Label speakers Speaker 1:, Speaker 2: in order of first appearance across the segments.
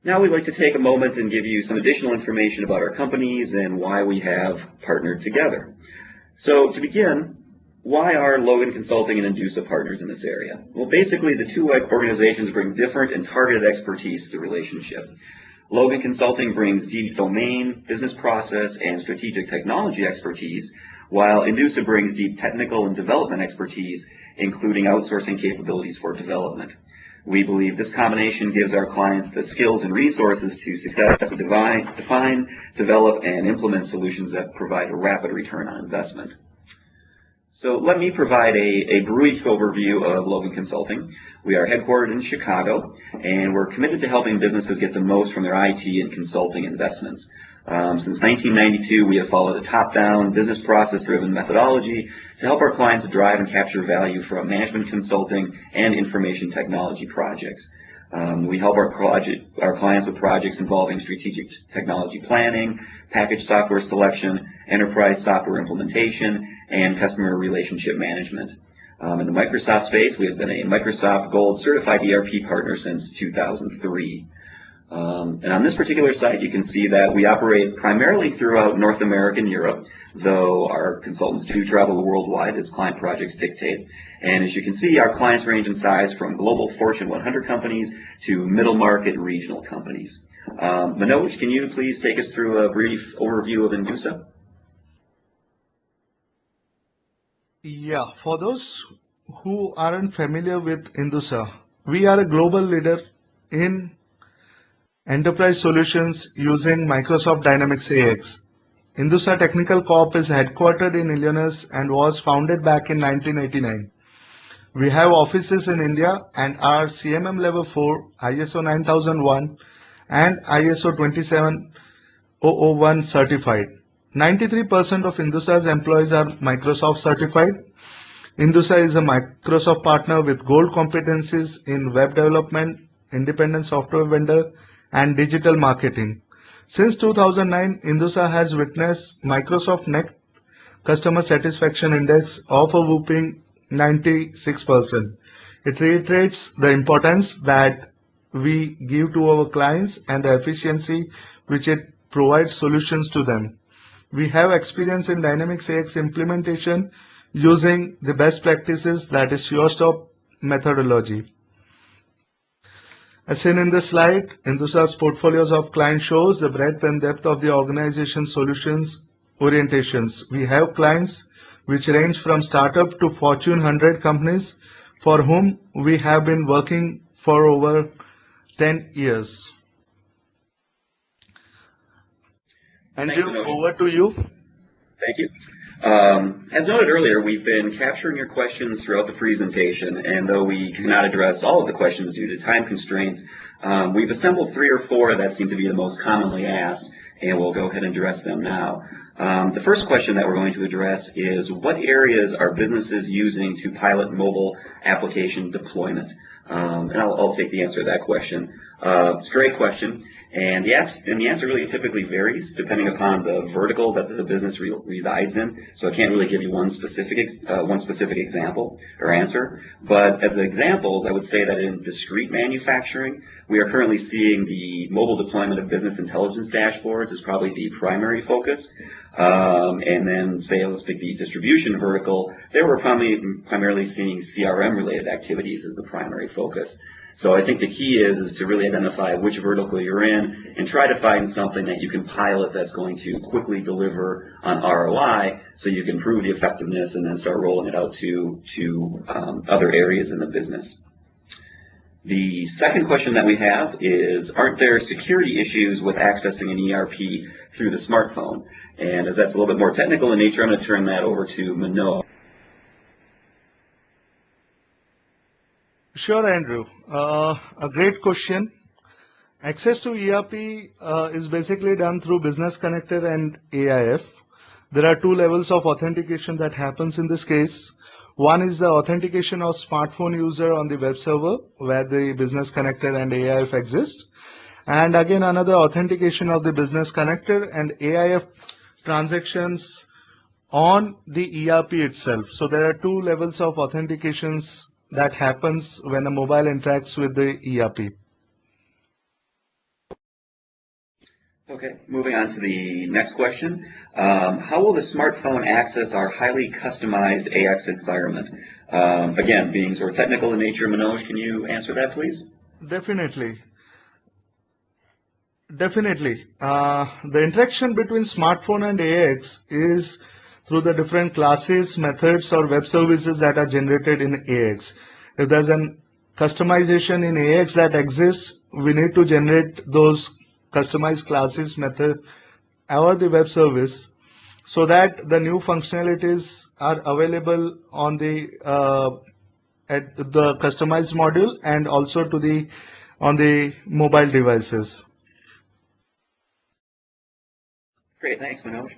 Speaker 1: Now we'd like to take a moment and give you some additional information about our companies and why we have partnered together. So to begin, why are Logan Consulting and Indusa partners in this area? Well, basically the two organizations bring different and targeted expertise to the relationship. Logan Consulting brings deep domain, business process, and strategic technology expertise, while Indusa brings deep technical and development expertise, including outsourcing capabilities for development. We believe this combination gives our clients the skills and resources to successfully define, develop, and implement solutions that provide a rapid return on investment. So let me provide a brief overview of Logan Consulting. We are headquartered in Chicago, and we're committed to helping businesses get the most from their IT and consulting investments. Since 1992, we have followed a top-down, business process-driven methodology to help our clients drive and capture value from management consulting and information technology projects. We help our clients with projects involving strategic technology planning, package software selection, enterprise software implementation, and customer relationship management. In the Microsoft space, we have been a Microsoft Gold certified ERP partner since 2003. And on this particular site, you can see that we operate primarily throughout North America and Europe, though our consultants do travel worldwide as client projects dictate. And as you can see, our clients range in size from global Fortune 100 companies to middle market regional companies. Manoj, can you please take us through a brief overview of Indusa?
Speaker 2: Yeah, for those who aren't familiar with Indusa, we are a global leader in enterprise solutions using Microsoft Dynamics AX. Indusa Technical Corp is headquartered in Illinois and was founded back in 1989. We have offices in India and are CMM Level 4, ISO 9001 and ISO 27001 certified. 93% of Indusa's employees are Microsoft certified. Indusa is a Microsoft partner with gold competencies in web development, independent software vendor, and digital marketing. Since 2009, Indusa has witnessed Microsoft Net Customer Satisfaction Index of a whopping 96%. It reiterates the importance that we give to our clients and the efficiency which it provides solutions to them. We have experience in Dynamics AX implementation using the best practices, that is SureStop methodology. As seen in this slide, Indusa's portfolios of clients shows the breadth and depth of the organization's solutions orientations. We have clients which range from startup to Fortune 100 companies for whom we have been working for over 10 years. Andrew, over to you.
Speaker 1: Thank you. As noted earlier, we've been capturing your questions throughout the presentation, and though we cannot address all of the questions due to time constraints, we've assembled 3 or 4 that seem to be the most commonly asked, and we'll go ahead and address them now. The first question that we're going to address is, what areas are businesses using to pilot mobile application deployment? And I'll take the answer to that question. It's a great question. And the answer really typically varies depending upon the vertical that the business resides in. So I can't really give you one specific example or answer. But as examples, I would say that in discrete manufacturing, we are currently seeing the mobile deployment of business intelligence dashboards is probably the primary focus. And then, say, let's pick the distribution vertical. There we're primarily seeing CRM-related activities as the primary focus. So I think the key is to really identify which vertical you're in and try to find something that you can pilot that's going to quickly deliver on ROI so you can prove the effectiveness and then start rolling it out to other areas in the business. The second question that we have is, aren't there security issues with accessing an ERP through the smartphone? And as that's a little bit more technical in nature, I'm going to turn that over to Manoj.
Speaker 2: Sure, Andrew. A great question. Access to ERP is basically done through Business Connector and AIF. There are 2 levels of authentication that happens in this case. One is the authentication of smartphone user on the web server where the Business Connector and AIF exist. And again, another authentication of the Business Connector and AIF transactions on the ERP itself. So there are 2 levels of authentications that happens when a mobile interacts with the ERP.
Speaker 1: Okay, moving on to the next question. How will the smartphone access our highly customized AX environment? Again, being sort of technical in nature, Manoj, can you answer that, please?
Speaker 2: Definitely. Definitely. The interaction between smartphone and AX is through the different classes, methods, or web services that are generated in AX. If there's an customization in AX that exists, we need to generate those customized classes, method, or the web service so that the new functionalities are available on the at the customized module and also to the on the mobile devices.
Speaker 1: Great, thanks, Manoj.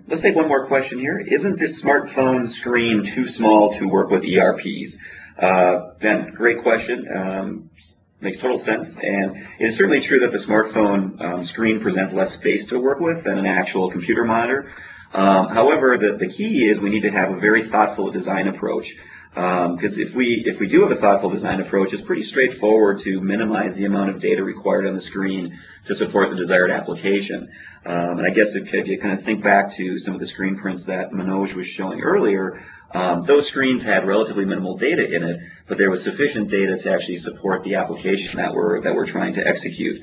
Speaker 1: Let's take one more question here. Isn't this smartphone screen too small to work with ERPs? Ben, great question. Makes total sense. And it is certainly true that the smartphone screen presents less space to work with than an actual computer monitor. However, the key is we need to have a very thoughtful design approach. Because if we do have a thoughtful design approach, it's pretty straightforward to minimize the amount of data required on the screen to support the desired application. And I guess if you kind of think back to some of the screen prints that Manoj was showing earlier, those screens had relatively minimal data in it, but there was sufficient data to actually support the application that we're trying to execute.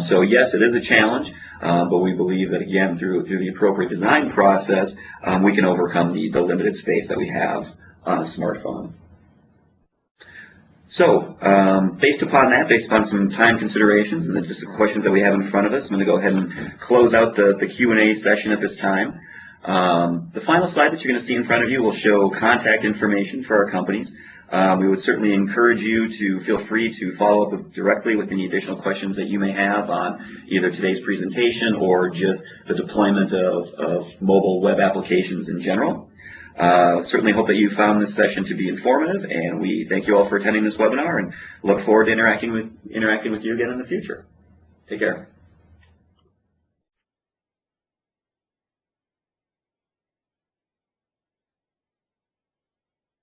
Speaker 1: So yes, it is a challenge, but we believe that again through the appropriate design process, we can overcome the limited space that we have on a smartphone. So, based upon some time considerations and just the questions that we have in front of us, I'm going to go ahead and close out the Q&A session at this time. The final slide that you're going to see in front of you will show contact information for our companies. We would certainly encourage you to feel free to follow up directly with any additional questions that you may have on either today's presentation or just the deployment of mobile web applications in general. Certainly hope that you found this session to be informative, and we thank you all for attending this webinar and look forward to interacting with you again in the future. Take care.